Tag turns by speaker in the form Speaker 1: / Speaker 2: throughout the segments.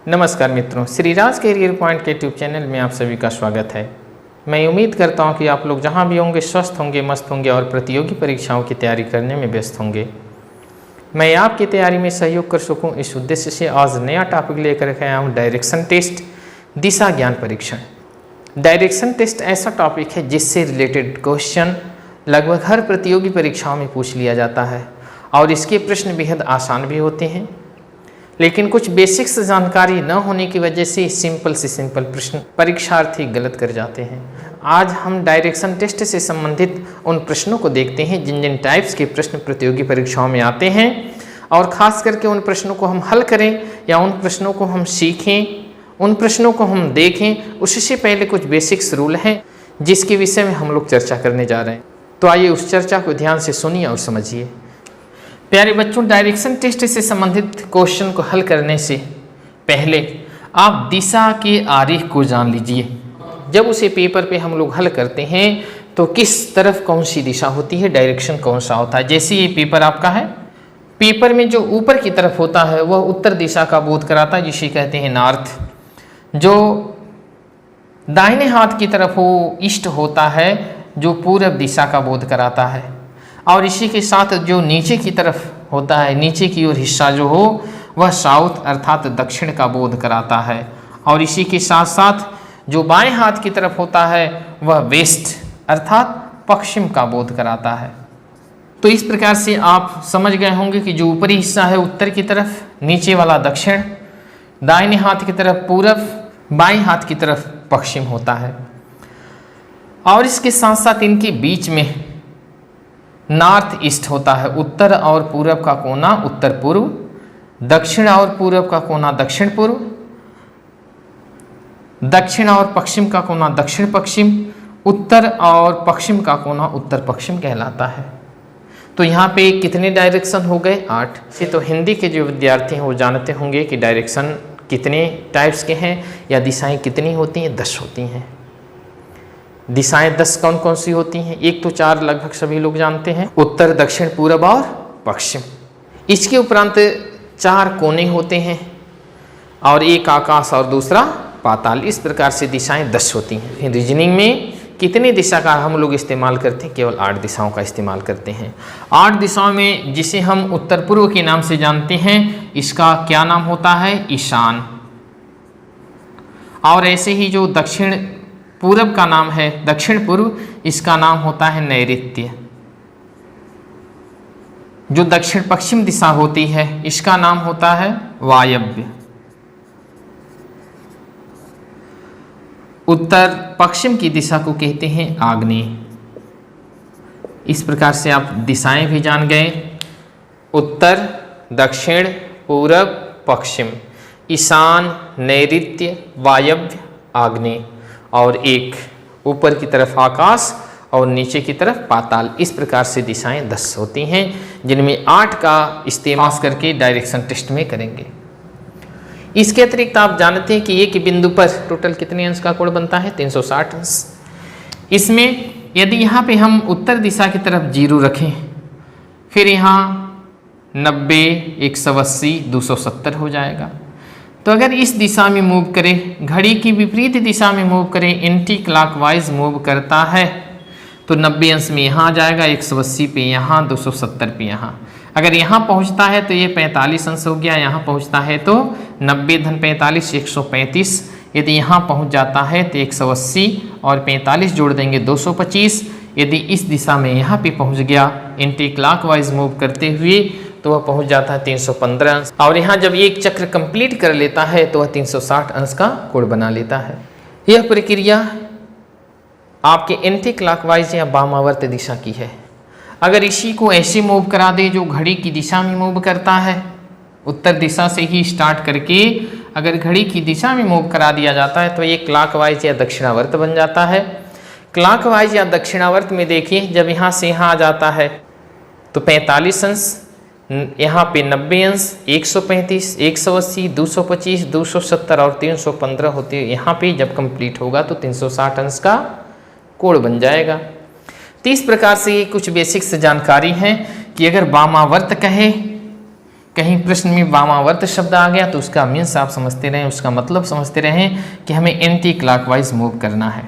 Speaker 1: नमस्कार मित्रों, Shri Raj career point के यूट्यूब चैनल में आप सभी का स्वागत है। मैं उम्मीद करता हूं कि आप लोग जहां भी होंगे स्वस्थ होंगे, मस्त होंगे और प्रतियोगी परीक्षाओं की तैयारी करने में व्यस्त होंगे। मैं आपकी तैयारी में सहयोग कर सकूं, इस उद्देश्य से आज नया टॉपिक लेकर के आया हूँ, डायरेक्शन टेस्ट, दिशा ज्ञान परीक्षण। डायरेक्शन टेस्ट ऐसा टॉपिक है जिससे रिलेटेड क्वेश्चन लगभग हर प्रतियोगी परीक्षाओं में पूछ लिया जाता है और इसके प्रश्न बेहद आसान भी होते हैं, लेकिन कुछ बेसिक्स जानकारी न होने की वजह से सिंपल से सिंपल प्रश्न परीक्षार्थी गलत कर जाते हैं। आज हम डायरेक्शन टेस्ट से संबंधित उन प्रश्नों को देखते हैं जिन जिन टाइप्स के प्रश्न प्रतियोगी परीक्षाओं में आते हैं, और ख़ास करके उन प्रश्नों को हम हल करें या उन प्रश्नों को हम सीखें, उन प्रश्नों को हम देखें, उससे पहले कुछ बेसिक्स रूल हैं जिसके विषय में हम लोग चर्चा करने जा रहे हैं। तो आइए उस चर्चा को ध्यान से सुनिए और समझिए। प्यारे बच्चों, डायरेक्शन टेस्ट से संबंधित क्वेश्चन को हल करने से पहले आप दिशा के आरेख को जान लीजिए। जब उसे पेपर पे हम लोग हल करते हैं तो किस तरफ कौन सी दिशा होती है, डायरेक्शन कौन सा होता है। जैसे ये पेपर आपका है, पेपर में जो ऊपर की तरफ होता है वह उत्तर दिशा का बोध कराता है, जिसे कहते हैं नॉर्थ। जो दाहिने हाथ की तरफ हो, ईस्ट होता है, जो पूरब दिशा का बोध कराता है। और इसी के साथ जो नीचे की तरफ होता है, नीचे की ओर हिस्सा जो हो वह साउथ अर्थात दक्षिण का बोध कराता है। और इसी के साथ साथ जो बाएं हाथ की तरफ होता है वह वेस्ट अर्थात पश्चिम का बोध कराता है। तो इस प्रकार से आप समझ गए होंगे कि जो ऊपरी हिस्सा है उत्तर की तरफ, नीचे वाला दक्षिण, दाहिने हाथ की तरफ पूरब, बाएं हाथ की तरफ पश्चिम होता है। और इसके साथ साथ इनके बीच में नॉर्थ ईस्ट होता है। उत्तर और पूरब का कोना उत्तर पूर्व, दक्षिण और पूरब का कोना दक्षिण पूर्व, दक्षिण और पश्चिम का कोना दक्षिण पश्चिम, उत्तर और पश्चिम का कोना उत्तर पश्चिम कहलाता है। तो यहाँ पे कितने डायरेक्शन हो गए? 8 से। तो हिंदी के जो विद्यार्थी हैं वो जानते होंगे कि डायरेक्शन कितने टाइप्स के हैं या दिशाएं कितनी होती हैं। 10 होती हैं। दिशाएं 10 कौन कौन सी होती हैं? एक तो 4 लगभग सभी लोग जानते हैं, उत्तर, दक्षिण, पूरब और पश्चिम। इसके उपरांत 4 कोने होते हैं और एक आकाश और दूसरा पाताल। इस प्रकार से दिशाएं 10 होती हैं। रीजनिंग में कितने दिशा का हम लोग इस्तेमाल करते हैं? केवल 8 दिशाओं का इस्तेमाल करते हैं। 8 दिशाओं में जिसे हम उत्तर पूर्व के नाम से जानते हैं, इसका क्या नाम होता है? ईशान। और ऐसे ही जो दक्षिण पूरब का नाम है दक्षिण पूर्व, इसका नाम होता है नैऋत्य। जो दक्षिण पश्चिम दिशा होती है इसका नाम होता है वायव्य। उत्तर पश्चिम की दिशा को कहते हैं आग्नेय। इस प्रकार से आप दिशाएं भी जान गए, उत्तर, दक्षिण, पूरब, पश्चिम, ईशान, नैऋत्य, वायव्य, आग्नेय, और एक ऊपर की तरफ आकाश और नीचे की तरफ पाताल। इस प्रकार से दिशाएं 10 होती हैं, जिनमें 8 का इस्तेमाल करके डायरेक्शन टेस्ट में करेंगे। इसके अतिरिक्त आप जानते हैं कि एक बिंदु पर टोटल कितने अंश का कोण बनता है? 360 अंश। इसमें यदि यहाँ पे हम उत्तर दिशा की तरफ 0 रखें, फिर यहाँ 90, 180, 270 हो जाएगा। तो अगर इस दिशा में मूव करें, घड़ी की विपरीत दिशा में मूव करें, एंटी क्लॉकवाइज मूव करता है, तो 90 अंश में यहाँ आ जाएगा, 180 पे यहाँ, 270 पे यहाँ। अगर यहाँ पहुँचता है तो ये 45 अंश हो गया, यहाँ पहुँचता है तो 90 धन 45, 135। यदि यहाँ पहुँच जाता है तो 180 और 45 जोड़ देंगे 225। यदि इस दिशा में यहाँ पे पहुँच गया एंटी क्लॉकवाइज मूव करते हुए तो वह पहुंच जाता है 315 अंश। और यहाँ जब एक चक्र कंप्लीट कर लेता है तो वह 360 अंश का कोण बना लेता है। यह प्रक्रिया आपके एंटी क्लॉकवाइज या वामावर्त दिशा की है। अगर इसी को ऐसे मूव करा दे जो घड़ी की दिशा में मूव करता है, उत्तर दिशा से ही स्टार्ट करके अगर घड़ी की दिशा में मूव करा दिया जाता है तो ये क्लॉकवाइज या दक्षिणावर्त बन जाता है। क्लॉकवाइज या दक्षिणावर्त में देखिए, जब यहाँ से यहाँ आ जाता है तो 45 अंश, यहाँ पे 90 अंश, 135, 180, 225, 270 और 315 होती है। यहाँ पे जब कंप्लीट होगा तो 360 अंश का कोण बन जाएगा। तो इस प्रकार से कुछ बेसिक्स जानकारी है कि अगर वामावर्त कहे कहीं प्रश्न में वामावर्त शब्द आ गया तो उसका मीन्स आप समझते रहें, उसका मतलब समझते रहें कि हमें एंटी क्लॉकवाइज मूव करना है।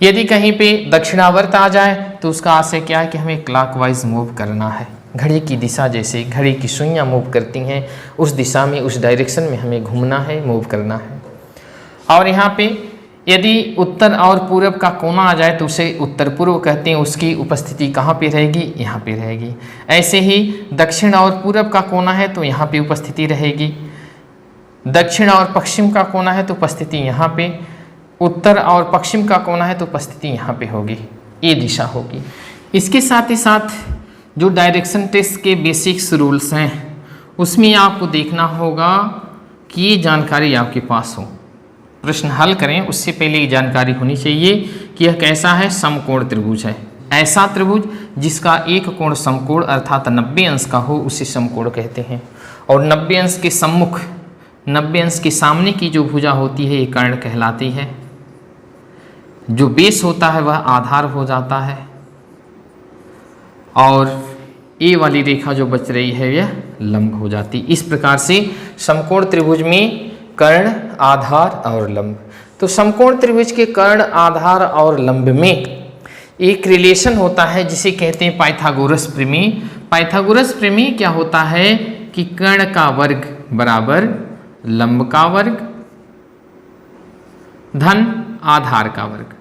Speaker 1: यदि कहीं पे दक्षिणावर्त आ जाए तो उसका आशय क्या है कि हमें क्लॉकवाइज मूव करना है। घड़ी की दिशा जैसे घड़ी की सुइयां मूव करती हैं, उस दिशा में, उस डायरेक्शन में हमें घूमना है, मूव करना है। और यहाँ पे यदि उत्तर और पूरब का कोना आ जाए तो उसे उत्तर पूर्व कहते हैं, उसकी उपस्थिति कहाँ पे रहेगी? यहाँ पे रहेगी। ऐसे ही दक्षिण और पूरब का कोना है तो यहाँ पे उपस्थिति रहेगी, दक्षिण और पश्चिम का कोना है तो उपस्थिति यहाँ पे, उत्तर और पश्चिम का कोना है तो उपस्थिति यहाँ पे होगी, ये दिशा होगी। इसके साथ ही साथ जो डायरेक्शन टेस्ट के बेसिक्स रूल्स हैं उसमें आपको देखना होगा कि ये जानकारी आपके पास हो। प्रश्न हल करें उससे पहले ये जानकारी होनी चाहिए कि यह कैसा है? समकोण त्रिभुज है। ऐसा त्रिभुज जिसका एक कोण समकोण अर्थात 90 अंश का हो उसे समकोण कहते हैं। और 90 अंश के सम्मुख, 90 अंश के सामने की जो भुजा होती है ये कर्ण कहलाती है। जो बेस होता है वह आधार हो जाता है और ए वाली रेखा जो बच रही है यह लंब हो जाती। इस प्रकार से समकोण त्रिभुज में कर्ण, आधार और लंब। तो समकोण त्रिभुज के कर्ण, आधार और लंब में एक रिलेशन होता है जिसे कहते हैं पाइथागोरस प्रमेय। पाइथागोरस प्रमेय क्या होता है कि कर्ण का वर्ग बराबर लंब का वर्ग धन आधार का वर्ग।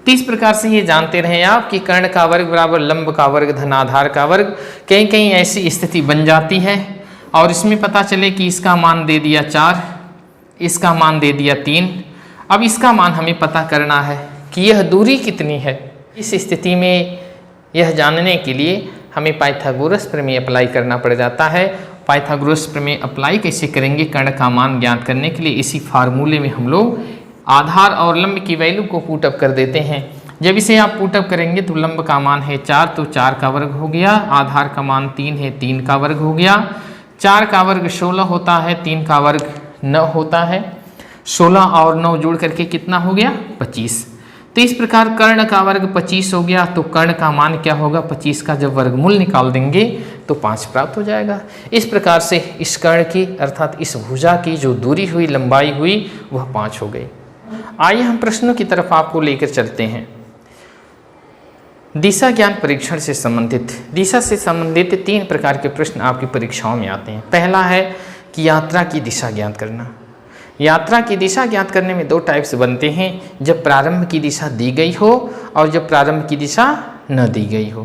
Speaker 1: तो इस प्रकार से ये जानते रहें आप कि कर्ण का वर्ग बराबर लंब का वर्ग धन आधार का वर्ग। कहीं कहीं ऐसी स्थिति बन जाती है और इसमें पता चले कि इसका मान दे दिया 4, इसका मान दे दिया 3। अब इसका मान हमें पता करना है कि यह दूरी कितनी है। इस स्थिति में यह जानने के लिए हमें पाइथागोरस प्रमेय अप्लाई करना पड़ जाता है। पाइथागोरस प्रमेय अप्लाई कैसे करेंगे? कर्ण का मान ज्ञात करने के लिए इसी फार्मूले में हम लोग आधार और लंब की वैल्यू को पुटअप कर देते हैं। जब इसे आप पुटअप करेंगे तो लंब का मान है 4 तो 4 का वर्ग हो गया, आधार का मान 3 है 3 का वर्ग हो गया, 4 का वर्ग 16 होता है, 3 का वर्ग 9 होता है, 16 और 9 जोड़ करके कितना हो गया? 25। तो इस प्रकार कर्ण का वर्ग 25 हो गया। तो कर्ण का मान क्या होगा? 25 का जब वर्गमूल निकाल देंगे तो 5 प्राप्त हो जाएगा। इस प्रकार से इस कर्ण की अर्थात इस भुजा की जो दूरी हुई, लंबाई हुई वह 5 हो गई। आइए हम प्रश्नों की तरफ आपको लेकर चलते हैं। दिशा ज्ञान परीक्षण से संबंधित, दिशा से संबंधित 3 प्रकार के प्रश्न आपकी परीक्षाओं में आते हैं। पहला है कि यात्रा की दिशा ज्ञात करना। यात्रा की दिशा ज्ञात करने में 2 टाइप्स बनते हैं, जब प्रारंभ की दिशा दी गई हो और जब प्रारंभ की दिशा न दी गई हो।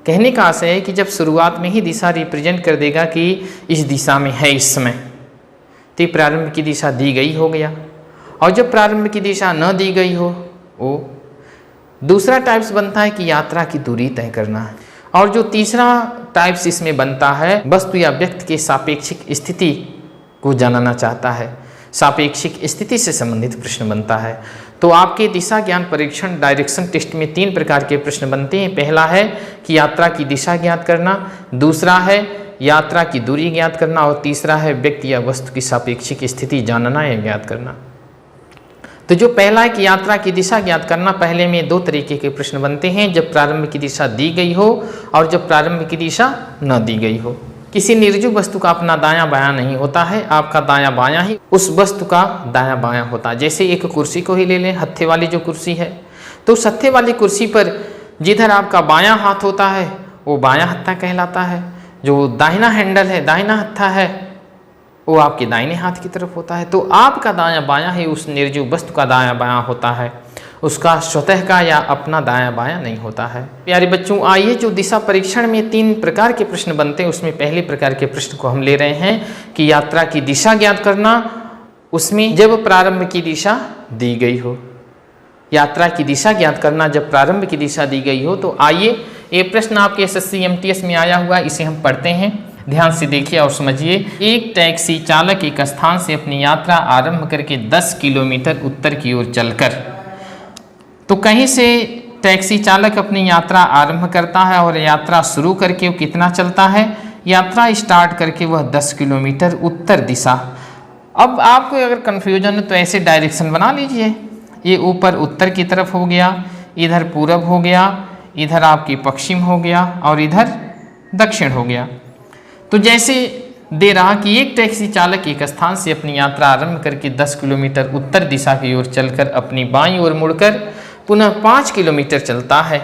Speaker 1: कहने का आशय है कि जब शुरुआत में ही दिशा रिप्रेजेंट कर देगा कि इस दिशा में है इस समय, तो प्रारंभ की दिशा दी गई हो गया। और जब प्रारंभ की दिशा न दी गई हो वो दूसरा टाइप्स बनता है कि यात्रा की दूरी तय करना है। और जो तीसरा टाइप्स इसमें बनता है वस्तु या व्यक्ति के सापेक्षिक स्थिति को जानना चाहता है, सापेक्षिक स्थिति से संबंधित प्रश्न बनता है। तो आपके दिशा ज्ञान परीक्षण डायरेक्शन टेस्ट में 3 प्रकार के प्रश्न बनते हैं। पहला है कि यात्रा की दिशा ज्ञात करना, दूसरा है यात्रा की दूरी ज्ञात करना और तीसरा है व्यक्ति या वस्तु की सापेक्षिक स्थिति जानना या ज्ञात करना। तो जो पहला है कि यात्रा की दिशा ज्ञात करना, पहले में 2 तरीके के प्रश्न बनते हैं, जब प्रारंभ की दिशा दी गई हो और जब प्रारंभ की दिशा न दी गई हो। किसी निर्जीव वस्तु का अपना दायां बायां नहीं होता है, आपका दायां बायां ही उस वस्तु का दायां बायां होता है। जैसे एक कुर्सी को ही ले लें, हत्थे वाली जो कुर्सी है, तो उस हत्थे वाली कुर्सी पर जिधर आपका बायां हाथ होता है वो बायां हत्था कहलाता है, जो दाहिना हैंडल है, दाहिना हत्था है, वो आपके दाहिने हाथ की तरफ होता है। तो आपका दायां बायां ही उस निर्जीव वस्तु का दायां बायां होता है, उसका स्वतः का या अपना दायां बायां नहीं होता है। प्यारे बच्चों, आइए जो दिशा परीक्षण में 3 प्रकार के प्रश्न बनते हैं उसमें पहले प्रकार के प्रश्न को हम ले रहे हैं कि यात्रा की दिशा ज्ञात करना, उसमें जब प्रारंभ की दिशा दी गई हो। यात्रा की दिशा ज्ञात करना जब प्रारंभ की दिशा दी गई हो। तो आइए ये प्रश्न आपके SSC MTS में आया हुआ, इसे हम पढ़ते हैं, ध्यान से देखिए और समझिए। एक टैक्सी चालक एक स्थान से अपनी यात्रा आरंभ करके 10 किलोमीटर उत्तर की ओर चलकर, तो कहीं से टैक्सी चालक अपनी यात्रा आरंभ करता है और यात्रा शुरू करके वो कितना चलता है? यात्रा स्टार्ट करके वह 10 किलोमीटर उत्तर दिशा। अब आपको अगर कन्फ्यूजन है तो ऐसे डायरेक्शन बना लीजिए, ये ऊपर उत्तर की तरफ हो गया, इधर पूरब हो गया, इधर आपकी पश्चिम हो गया और इधर दक्षिण हो गया। तो जैसे दे रहा कि एक टैक्सी चालक एक स्थान से अपनी यात्रा आरंभ करके 10 किलोमीटर उत्तर दिशा की ओर चलकर अपनी बाईं ओर मुड़कर पुनः 5 किलोमीटर चलता है।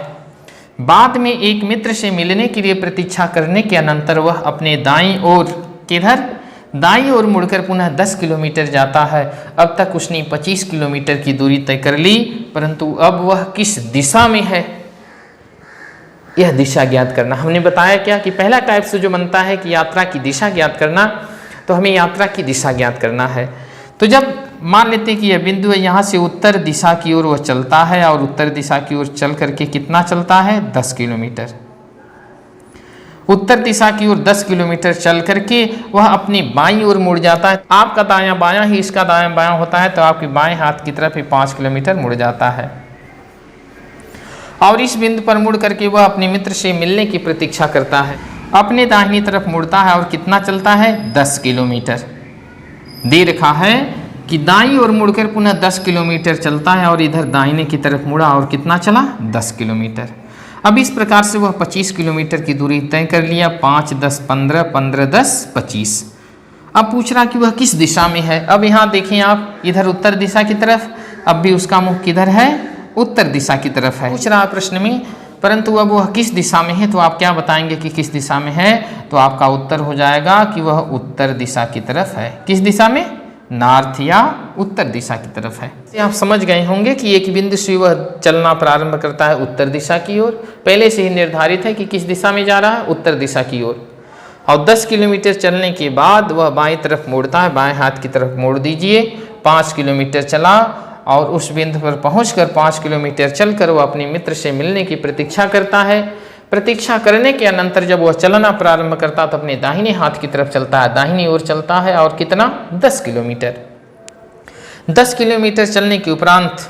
Speaker 1: बाद में एक मित्र से मिलने के लिए प्रतीक्षा करने के अनंतर वह अपने दाईं ओर किधर दाईं ओर मुड़कर पुनः 10 किलोमीटर जाता है। अब तक उसने 25 किलोमीटर की दूरी तय कर ली, परंतु अब वह किस दिशा में है, यह दिशा ज्ञात करना। हमने बताया क्या कि पहला टाइप से जो बनता है कि यात्रा की दिशा ज्ञात करना, तो हमें यात्रा की दिशा ज्ञात करना है। तो जब मान लेते हैं कि यह बिंदु है, यहाँ से उत्तर दिशा की ओर वह चलता है और उत्तर दिशा की ओर चल करके कितना चलता है, 10 किलोमीटर। उत्तर दिशा की ओर 10 किलोमीटर चल करके वह अपनी बाईं ओर मुड़ जाता है। आपका दायां बायां ही इसका दायां बायां होता है, तो आपके बाएं हाथ की तरफ ही 5 किलोमीटर मुड़ जाता है। और इस बिंदु पर मुड़ करके वह अपने मित्र से मिलने की प्रतीक्षा करता है। अपने दाहिनी तरफ मुड़ता है और कितना चलता है, 10 किलोमीटर। दे रखा है कि दाईं ओर मुड़कर पुनः 10 किलोमीटर चलता है और इधर दाहिने की तरफ मुड़ा और कितना चला, 10 किलोमीटर। अब इस प्रकार से वह 25 किलोमीटर की दूरी तय कर लिया। 5, 10, 15, 15, 10, 25। अब पूछ रहा कि वह किस दिशा में है। अब यहाँ देखें आप, इधर उत्तर दिशा की तरफ, अब भी उसका मुख किधर है, उत्तर दिशा की तरफ है। पूछ रहा प्रश्न में, परंतु अब वह किस दिशा में है, तो आप क्या बताएंगे कि किस दिशा में है, तो आपका उत्तर हो जाएगा कि वह उत्तर दिशा की तरफ है। किस दिशा में, नॉर्थ या उत्तर दिशा की तरफ है। आप समझ गए होंगे कि एक बिंदु से वह चलना प्रारंभ करता है उत्तर दिशा की ओर। पहले से ही निर्धारित है कि किस दिशा में जा रहा है, उत्तर दिशा की ओर। और 10 किलोमीटर चलने के बाद वह बाईं तरफ मोड़ता है, बाएं हाथ की तरफ मोड़ दीजिए। 5 किलोमीटर चला और उस बिंदु पर पहुंचकर 5 किलोमीटर चलकर वह अपने मित्र से मिलने की प्रतीक्षा करता है। प्रतीक्षा करने के अनंतर जब वह चलना प्रारंभ करता तो अपने दाहिने हाथ की तरफ चलता है, दाहिनी ओर चलता है और कितना, 10 किलोमीटर। 10 किलोमीटर चलने के उपरांत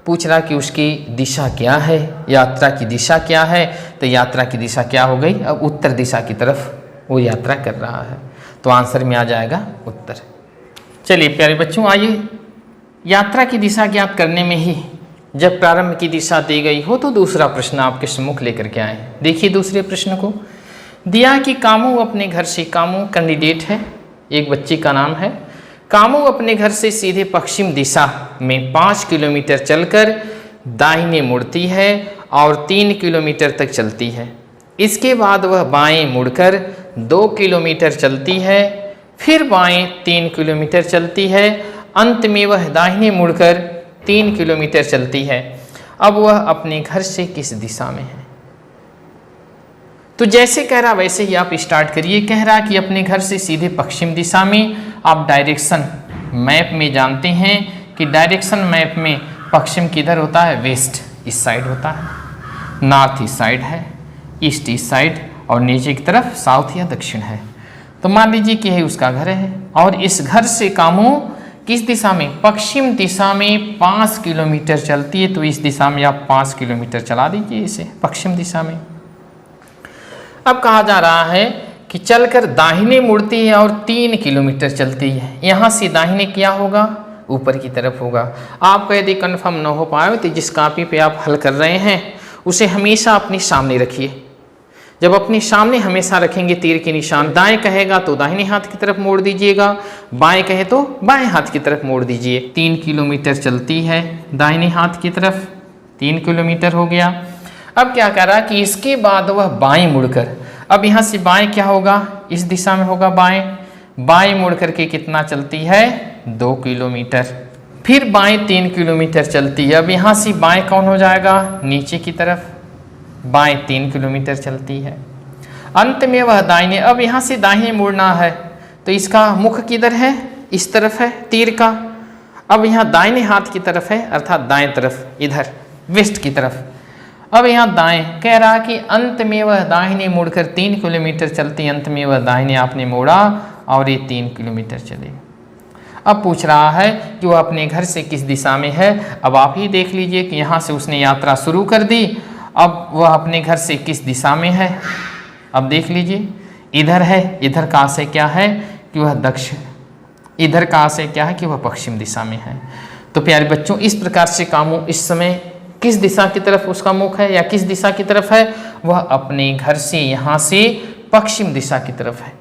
Speaker 1: पूछ रहा कि उसकी दिशा क्या है, यात्रा की दिशा क्या है। तो यात्रा की दिशा क्या हो गई, अब उत्तर दिशा की तरफ वो यात्रा कर रहा है। तो आंसर में आ जाएगा उत्तर। चलिए प्यारे बच्चों, आइए यात्रा की दिशा ज्ञात करने में ही जब प्रारंभ की दिशा दी गई हो तो दूसरा प्रश्न आपके सम्मुख लेकर के आए। देखिए दूसरे प्रश्न को, दिया कि कामू अपने घर से, कामू कैंडिडेट है, एक बच्ची का नाम है। कामू अपने घर से सीधे पश्चिम दिशा में 5 किलोमीटर चलकर दाहिने मुड़ती है और 3 किलोमीटर तक चलती है। इसके बाद वह बाएं मुड़कर 2 किलोमीटर चलती है, फिर बाएं 3 किलोमीटर चलती है, अंत में वह दाहिने मुड़कर 3 किलोमीटर चलती है। अब वह अपने घर से किस दिशा में है। तो जैसे कह रहा वैसे ही आप स्टार्ट करिए। कह रहा कि अपने घर से सीधे पश्चिम दिशा में। आप डायरेक्शन मैप में जानते हैं कि डायरेक्शन मैप में पश्चिम किधर होता है, वेस्ट, इस साइड होता है। नॉर्थ इस साइड है, ईस्ट इस साइड और नीचे की तरफ साउथ या दक्षिण है। तो मान लीजिए कि यही उसका घर है और इस घर से कामू किस दिशा में, पश्चिम दिशा में 5 किलोमीटर चलती है। तो इस दिशा में आप 5 किलोमीटर चला दीजिए इसे, पश्चिम दिशा में। अब कहा जा रहा है कि चलकर दाहिने मुड़ती है और 3 किलोमीटर चलती है। यहाँ से दाहिने क्या होगा, ऊपर की तरफ होगा। आपको यदि कन्फर्म न हो पाए तो जिस कॉपी पे आप हल कर रहे हैं उसे हमेशा अपने सामने रखिए। जब अपने सामने हमेशा रखेंगे तीर के निशान, दाएं कहेगा तो दाहिने हाथ की तरफ मोड़ दीजिएगा, बाएं कहे तो बाएं हाथ की तरफ मोड़ दीजिए। 3 किलोमीटर चलती है दाहिने हाथ की तरफ, 3 किलोमीटर हो गया। अब क्या कर रहा कि इसके बाद वह बाएं मुड़कर, अब यहाँ से बाएं क्या होगा, इस दिशा में होगा बाएं, बाएं मुड़ करके कितना चलती है, 2 किलोमीटर। फिर बाएं 3 किलोमीटर चलती है। अब यहाँ से बाएं कौन हो जाएगा, नीचे की तरफ, बाएं 3 किलोमीटर चलती है। अंत में वह दाहिने, अब यहाँ से दाहिने मुड़ना है तो इसका मुख किधर है, इस तरफ है तीर का। अब यहाँ दाहिने हाथ की तरफ है, अर्थात दाएं तरफ, इधर वेस्ट की तरफ। अब यहाँ दाएं कह रहा कि अंत में वह दाहिने मुड़कर 3 किलोमीटर चलती, अंत में वह दाहिने आपने मोड़ा और ये 3 किलोमीटर चले। अब पूछ रहा है कि वह अपने घर से किस दिशा में है। अब आप ही देख लीजिए कि यहाँ से उसने यात्रा शुरू कर दी। अब वह अपने घर से किस दिशा में है, अब देख लीजिए, इधर है। इधर का आशय क्या है कि वह दक्षिण, इधर का आशय क्या है कि वह पश्चिम दिशा में है। तो प्यारे बच्चों, इस प्रकार से कामू इस समय किस दिशा की तरफ उसका मुख है या किस दिशा की तरफ है, वह अपने घर से यहाँ से पश्चिम दिशा की तरफ है।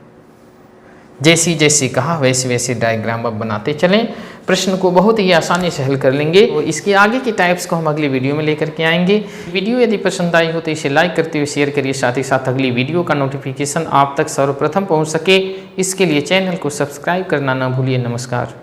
Speaker 1: जैसी जैसी कहा वैसे वैसे डायग्राम अब बनाते चलें। प्रश्न को बहुत ही आसानी से हल कर लेंगे। तो इसके आगे की टाइप्स को हम अगली वीडियो में लेकर के आएंगे। वीडियो यदि पसंद आई हो तो इसे लाइक करते हुए शेयर करिए, साथ ही साथ अगली वीडियो का नोटिफिकेशन आप तक सर्वप्रथम पहुंच सके इसके लिए चैनल को सब्सक्राइब करना न भूलिए। नमस्कार।